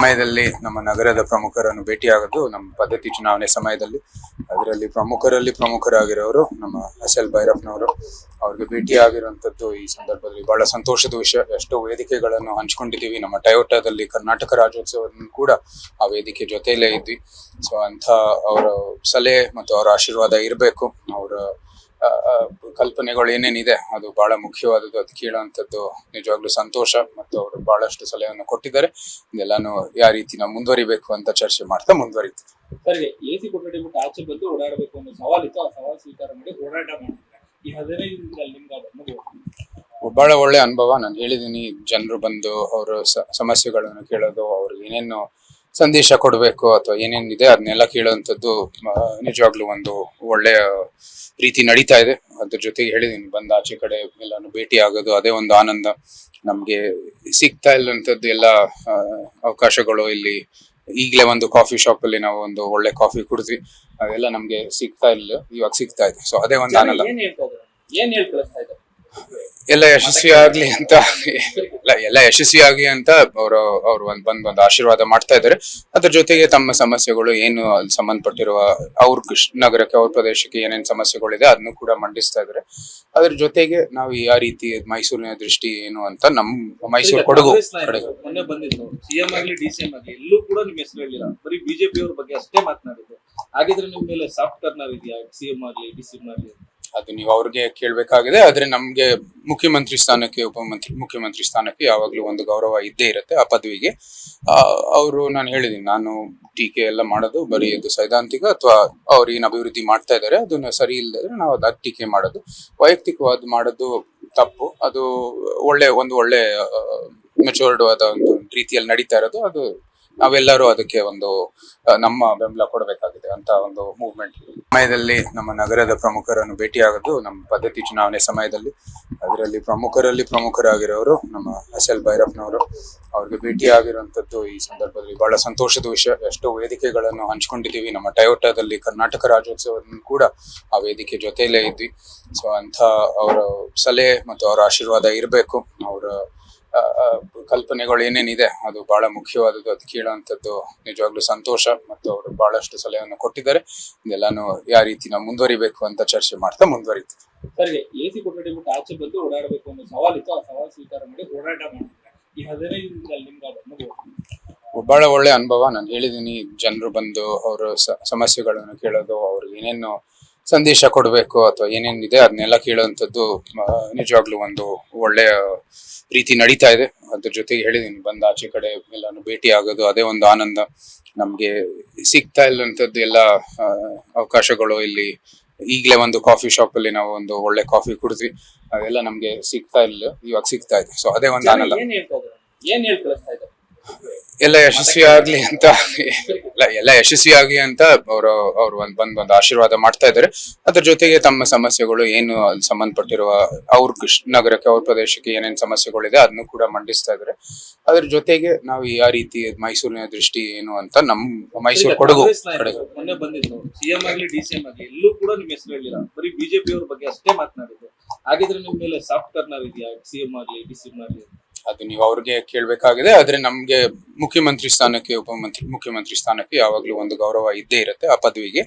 ಸಮಯದಲ್ಲಿ ನಮ್ಮ ನಗರದ ಪ್ರಮುಖರನ್ನು ಭೇಟಿಯಾಗೋದು ನಮ್ಮ ಪದ್ಧತಿ ಚುನಾವಣೆ ಸಮಯದಲ್ಲಿ. ಅದರಲ್ಲಿ ಪ್ರಮುಖರಾಗಿರೋರು ನಮ್ಮ ಎಸ್.ಎಲ್. ಭೈರಪ್ಪನವರು. ಅವ್ರಿಗೆ ಭೇಟಿಯಾಗಿರುವಂತದ್ದು ಈ ಸಂದರ್ಭದಲ್ಲಿ ಬಹಳ ಸಂತೋಷದ ವಿಷಯ. ಎಷ್ಟೋ ವೇದಿಕೆಗಳನ್ನು ಹಂಚ್ಕೊಂಡಿದ್ದೀವಿ. ನಮ್ಮ ಟಯೋಟಾದಲ್ಲಿ ಕರ್ನಾಟಕ ರಾಜ್ಯೋತ್ಸವವನ್ನು ಕೂಡ ಆ ವೇದಿಕೆ ಜೊತೆಯಲ್ಲೇ ಇದ್ವಿ. ಸೊ ಅಂತ ಅವರ ಸಲಹೆ ಮತ್ತು ಅವರ ಆಶೀರ್ವಾದ ಇರಬೇಕು. ಅವರ ಕಲ್ಪನೆಗಳು ಏನೇನಿದೆ ಅದು ಬಹಳ ಮುಖ್ಯವಾದದ್ದು. ಅದು ಕೇಳುವಂಥದ್ದು ನಿಜವಾಗ್ಲೂ ಸಂತೋಷ. ಮತ್ತು ಅವರು ಬಹಳಷ್ಟು ಸಲಹೆಯನ್ನು ಕೊಟ್ಟಿದ್ದಾರೆ. ಇದೆಲ್ಲಾನು ಯಾವ ರೀತಿ ನಾವು ಮುಂದುವರಿಬೇಕು ಅಂತ ಚರ್ಚೆ ಮಾಡ್ತಾ ಮುಂದುವರಿತೀವಿ. ಸರಿ, ಎಸಿ ಕೊಠಡಿ ಬಿಟ್ಟು ಆಚೆ ಬಂದು ಓಡಾಡಬೇಕು ಅನ್ನೋ ಸವಾಲಿತ್ತು. ಆ ಸವಾಲು ಸ್ವೀಕಾರ ಮಾಡಿ ಓಡಾಟ ಮಾಡಿದ್ರೆ ಈ 15 ದಿನದಲ್ಲಿ ನಿಮ್ಗೆ ಬಹಳ ಒಳ್ಳೆ ಅನುಭವ. ನಾನು ಹೇಳಿದ್ದೀನಿ, ಜನರು ಬಂದು ಅವರ ಸಮಸ್ಯೆಗಳನ್ನು ಕೇಳೋದು, ಅವ್ರಿಗೆ ಏನೇನು ಸಂದೇಶ ಕೊಡಬೇಕು ಅಥವಾ ಏನೇನಿದೆ ಅದನ್ನೆಲ್ಲ ಕೇಳುವಂಥದ್ದು ನಿಜವಾಗ್ಲೂ ಒಂದು ಒಳ್ಳೆಯ ರೀತಿ ನಡೀತಾ ಇದೆ. ಅದ್ರ ಜೊತೆಗೆ ಹೇಳಿದೀನಿ, ಬಂದ ಆಚೆ ಕಡೆ ಎಲ್ಲಾನು ಭೇಟಿ ಆಗೋದು ಅದೇ ಒಂದು ಆನಂದ. ನಮ್ಗೆ ಸಿಗ್ತಾ ಇಲ್ಲಂಥದ್ದು ಎಲ್ಲ ಅವಕಾಶಗಳು ಇಲ್ಲಿ. ಈಗಲೇ ಒಂದು ಕಾಫಿ ಶಾಪ್ ಅಲ್ಲಿ ನಾವು ಒಂದು ಒಳ್ಳೆ ಕಾಫಿ ಕುಡಿದ್ವಿ. ಅದೆಲ್ಲ ನಮ್ಗೆ ಸಿಗ್ತಾ ಇಲ್ಲ, ಇವಾಗ ಸಿಗ್ತಾ ಇದೆ. ಸೊ ಅದೇ ಒಂದು ಆನಂದ. ಎಲ್ಲ ಯಶಸ್ವಿ ಆಗ್ಲಿ ಅಂತ ಅವರು ಬಂದು ಆಶೀರ್ವಾದ ಮಾಡ್ತಾ ಇದ್ದಾರೆ. ಅದ್ರ ಜೊತೆಗೆ ತಮ್ಮ ಸಮಸ್ಯೆಗಳು ಏನು ಅಲ್ಲಿ ಸಂಬಂಧಪಟ್ಟಿರುವ ಅವ್ರ ನಗರಕ್ಕೆ, ಅವ್ರ ಪ್ರದೇಶಕ್ಕೆ ಏನೇನ್ ಸಮಸ್ಯೆಗಳಿದೆ ಅದನ್ನು ಕೂಡ ಮಂಡಿಸ್ತಾ ಇದ್ದಾರೆ. ಅದ್ರ ಜೊತೆಗೆ ನಾವು ಯಾವ ರೀತಿ ಮೈಸೂರಿನ ದೃಷ್ಟಿ ಏನು ಅಂತ ನಮ್ಮ ಮೈಸೂರು ಕೊಡಗು ಕಡೆ ಮೊನ್ನೆ ಬಂದಿದ್ದು ಸಿಎಂ ಆಗ್ಲಿ ಡಿಸಿಎಂ ಆಗ್ಲಿ ಎಲ್ಲೂ ಕೂಡ ನಿಮ್ ಹೆಸರು ಹೇಳಿಲ್ಲ, ಬರೀ ಬಿಜೆಪಿ ಅವ್ರ ಬಗ್ಗೆ ಅಷ್ಟೇ ಮಾತನಾಡಿದ್ರು. ಹಾಗಿದ್ರೆ ನಿಮ್ ಮೇಲೆ ಸಾಫ್ಟ್ ಕಾರ್ನರ್ ಇದೆಯಾ ಸಿಎಂ ಆಗ್ಲಿ ಡಿಸಿಎಂ ಆಗ್ಲಿ? ಅದು ನೀವು ಅವ್ರಿಗೆ ಕೇಳ್ಬೇಕಾಗಿದೆ. ಆದ್ರೆ ನಮ್ಗೆ ಮುಖ್ಯಮಂತ್ರಿ ಸ್ಥಾನಕ್ಕೆ, ಮುಖ್ಯಮಂತ್ರಿ ಸ್ಥಾನಕ್ಕೆ ಯಾವಾಗ್ಲೂ ಒಂದು ಗೌರವ ಇದ್ದೇ ಇರುತ್ತೆ ಆ ಪದವಿಗೆ. ನಾನು ಹೇಳಿದೀನಿ, ನಾನು ಟೀಕೆ ಎಲ್ಲ ಮಾಡೋದು ಬರೀ ಅದು ಸೈದ್ಧಾಂತಿಕ ಅಥವಾ ಅವ್ರು ಏನ್ ಅಭಿವೃದ್ಧಿ ಮಾಡ್ತಾ ಇದಾರೆ ಅದನ್ನ ಸರಿ ಇಲ್ಲದ್ರೆ ನಾವು ಅದ್ ಟೀಕೆ ಮಾಡೋದು, ವೈಯಕ್ತಿಕವಾದ ಮಾಡೋದು ತಪ್ಪು. ಅದು ಒಳ್ಳೆ ಮೆಚೂರ್ಡ್ ಆದ ಒಂದು ರೀತಿಯಲ್ಲಿ ನಡೀತಾ ಇರೋದು. ಅದು ನಾವೆಲ್ಲರೂ ಅದಕ್ಕೆ ಒಂದು ನಮ್ಮ ಬೆಂಬಲ ಕೊಡಬೇಕಾಗಿದೆ ಅಂತ ಒಂದು ಮೂವ್ಮೆಂಟ್. ಸಮಯದಲ್ಲಿ ನಮ್ಮ ನಗರದ ಪ್ರಮುಖರನ್ನು ಭೇಟಿಯಾಗೋದು ನಮ್ಮ ಪದ್ಧತಿ ಚುನಾವಣೆ ಸಮಯದಲ್ಲಿ. ಅದರಲ್ಲಿ ಪ್ರಮುಖರಾಗಿರೋರು ನಮ್ಮ ಎಸ್.ಎಲ್. ಭೈರಪ್ಪನವರು. ಅವ್ರಿಗೆ ಭೇಟಿಯಾಗಿರುವಂತದ್ದು ಈ ಸಂದರ್ಭದಲ್ಲಿ ಬಹಳ ಸಂತೋಷದ ವಿಷಯ. ಎಷ್ಟೋ ವೇದಿಕೆಗಳನ್ನು ಹಂಚ್ಕೊಂಡಿದ್ದೀವಿ. ನಮ್ಮ ಟಯೋಟಾದಲ್ಲಿ ಕರ್ನಾಟಕ ರಾಜ್ಯೋತ್ಸವವನ್ನು ಕೂಡ ಆ ವೇದಿಕೆ ಜೊತೆಯಲ್ಲೇ ಇದ್ವಿ. ಸೊ ಅಂತ ಅವರ ಸಲಹೆ ಮತ್ತು ಅವರ ಆಶೀರ್ವಾದ ಇರಬೇಕು. ಅವರ ಕಲ್ಪನೆಗಳು ಏನೇನಿದೆ ಅದು ಬಹಳ ಮುಖ್ಯವಾದದ್ದು. ಅದು ಕೇಳುವಂಥದ್ದು ನಿಜವಾಗ್ಲೂ ಸಂತೋಷ. ಮತ್ತು ಅವರು ಬಹಳಷ್ಟು ಸಲಹೆಯನ್ನು ಕೊಟ್ಟಿದ್ದಾರೆ. ಇದೆಲ್ಲಾನು ಯಾವ ರೀತಿ ನಾವು ಮುಂದುವರಿಬೇಕು ಅಂತ ಚರ್ಚೆ ಮಾಡ್ತಾ ಮುಂದುವರಿತೀವಿ. ಸರಿ, ಎಸಿ ಕೊಠಡಿ ಬಿಟ್ಟು ಆಚೆ ಬಂದು ಓಡಾಡಬೇಕು ಅನ್ನೋ ಸವಾಲಿತ್ತು. ಆ ಸವಾಲು ಸ್ವೀಕಾರ ಮಾಡಿ ಓಡಾಟ ಮಾಡಿದ್ರೆ ಈ 15 ದಿನದಲ್ಲಿ ನಿಮ್ಗೆ ಬಹಳ ಒಳ್ಳೆ ಅನುಭವ. ನಾನು ಹೇಳಿದೀನಿ, ಜನರು ಬಂದು ಅವರ ಸಮಸ್ಯೆಗಳನ್ನು ಕೇಳೋದು, ಅವ್ರಿಗೆ ಏನೇನು ಸಂದೇಶ ಕೊಡಬೇಕು ಅಥವಾ ಏನೇನಿದೆ ಅದನ್ನೆಲ್ಲ ಕೇಳುವಂಥದ್ದು ನಿಜವಾಗ್ಲೂ ಒಂದು ಒಳ್ಳೆಯ ರೀತಿ ನಡೀತಾ ಇದೆ. ಅದ್ರ ಜೊತೆಗೆ ಹೇಳಿದೀನಿ, ಬಂದ ಆಚೆ ಕಡೆ ಎಲ್ಲಾನು ಭೇಟಿ ಆಗೋದು ಅದೇ ಒಂದು ಆನಂದ. ನಮ್ಗೆ ಸಿಗ್ತಾ ಇಲ್ಲಂಥದ್ದು ಎಲ್ಲ ಅವಕಾಶಗಳು ಇಲ್ಲಿ. ಈಗಲೇ ಒಂದು ಕಾಫಿ ಶಾಪ್ ಅಲ್ಲಿ ನಾವು ಒಂದು ಒಳ್ಳೆ ಕಾಫಿ ಕುಡಿದ್ವಿ. ಅದೆಲ್ಲ ನಮ್ಗೆ ಸಿಗ್ತಾ ಇಲ್ಲ, ಇವಾಗ ಸಿಗ್ತಾ ಇದೆ. ಸೊ ಅದೇ ಒಂದು ಆನಂದ. ಎಲ್ಲ ಯಶಸ್ವಿ ಆಗ್ಲಿ ಅಂತ ಅವರು ಬಂದು ಆಶೀರ್ವಾದ ಮಾಡ್ತಾ ಇದ್ದಾರೆ. ಅದ್ರ ಜೊತೆಗೆ ತಮ್ಮ ಸಮಸ್ಯೆಗಳು ಏನು ಅಲ್ಲಿ ಸಂಬಂಧಪಟ್ಟಿರುವ ಅವ್ರ ನಗರಕ್ಕೆ, ಅವ್ರ ಪ್ರದೇಶಕ್ಕೆ ಏನೇನ್ ಸಮಸ್ಯೆಗಳಿದೆ ಅದನ್ನು ಕೂಡ ಮಂಡಿಸ್ತಾ ಇದ್ದಾರೆ. ಅದ್ರ ಜೊತೆಗೆ ನಾವು ಯಾವ ರೀತಿ ಮೈಸೂರಿನ ದೃಷ್ಟಿ ಏನು ಅಂತ ನಮ್ಮ ಮೈಸೂರು ಕೊಡಗು ಕಡೆ ಮೊನ್ನೆ ಬಂದಿದ್ದು ಸಿಎಂ ಆಗ್ಲಿ ಡಿಸಿಎಂ ಆಗ್ಲಿ ಎಲ್ಲೂ ಕೂಡ ನಿಮ್ ಹೆಸರು ಹೇಳಿಲ್ಲ, ಬರೀ ಬಿಜೆಪಿ ಅವ್ರ ಬಗ್ಗೆ ಅಷ್ಟೇ ಮಾತನಾಡಿದ್ರು. ಹಾಗಿದ್ರೆ ನಿಮ್ ಮೇಲೆ ಸಾಫ್ಟ್ ಕಾರ್ನರ್ ಇದೆಯಾ ಸಿಎಂ ಆಗ್ಲಿ ಡಿಸಿಎಂ ಆಗ್ಲಿ? ಅದು ನೀವು ಅವ್ರಿಗೆ ಕೇಳ್ಬೇಕಾಗಿದೆ. ಆದ್ರೆ ನಮ್ಗೆ ಮುಖ್ಯಮಂತ್ರಿ ಸ್ಥಾನಕ್ಕೆ, ಮುಖ್ಯಮಂತ್ರಿ ಸ್ಥಾನಕ್ಕೆ ಯಾವಾಗ್ಲೂ ಒಂದು ಗೌರವ ಇದ್ದೇ ಇರುತ್ತೆ ಆ ಪದವಿಗೆ.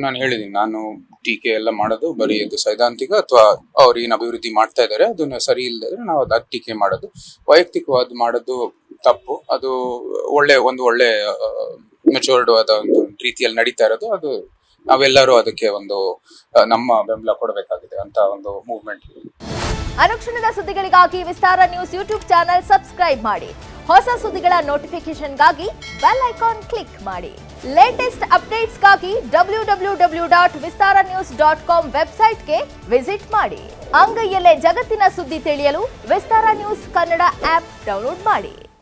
ನಾನು ಹೇಳಿದೀನಿ, ನಾನು ಟೀಕೆ ಎಲ್ಲ ಮಾಡೋದು ಬರೀ ಅದು ಸೈದ್ಧಾಂತಿಕ ಅಥವಾ ಅವ್ರು ಏನ್ ಅಭಿವೃದ್ಧಿ ಮಾಡ್ತಾ ಇದಾರೆ ಅದನ್ನ ಸರಿ ಇಲ್ಲದ್ರೆ ನಾವು ಅದ್ ಟೀಕೆ ಮಾಡೋದು, ವೈಯಕ್ತಿಕವಾದ ಮಾಡೋದು ತಪ್ಪು. ಅದು ಒಳ್ಳೆ ಮೆಚೂರ್ಡ್ ಆದ ಒಂದು ರೀತಿಯಲ್ಲಿ ನಡೀತಾ ಇರೋದು. ಅದು ನಾವೆಲ್ಲರೂ ಅದಕ್ಕೆ ಒಂದು ನಮ್ಮ ಬೆಂಬಲ ಕೊಡಬೇಕಾಗಿದೆ ಅಂತ ಒಂದು ಮೂವ್ಮೆಂಟ್. ಅನುಕ್ಷಣದ ಸುದ್ದಿಗಳಿಗಾಗಿ ವಿಸ್ತಾರ ನ್ಯೂಸ್ ಯೂಟ್ಯೂಬ್ ಚಾನೆಲ್ ಸಬ್ಸ್ಕ್ರೈಬ್ ಮಾಡಿ. ಹೊಸ ಸುದ್ದಿಗಳ ನೋಟಿಫಿಕೇಶನ್ಗಾಗಿ ಬೆಲ್ ಐಕಾನ್ ಕ್ಲಿಕ್ ಮಾಡಿ. ಲೇಟೆಸ್ಟ್ ಅಪ್ಡೇಟ್ಸ್ಗಾಗಿ www.vistaranews.com ವೆಬ್ಸೈಟ್ಗೆ ವಿಸಿಟ್ ಮಾಡಿ. ಅಂಗೈಯಲ್ಲೇ ಜಗತ್ತಿನ ಸುದ್ದಿ ತಿಳಿಯಲು ವಿಸ್ತಾರ ನ್ಯೂಸ್ ಕನ್ನಡ ಆಪ್ ಡೌನ್ಲೋಡ್ ಮಾಡಿ.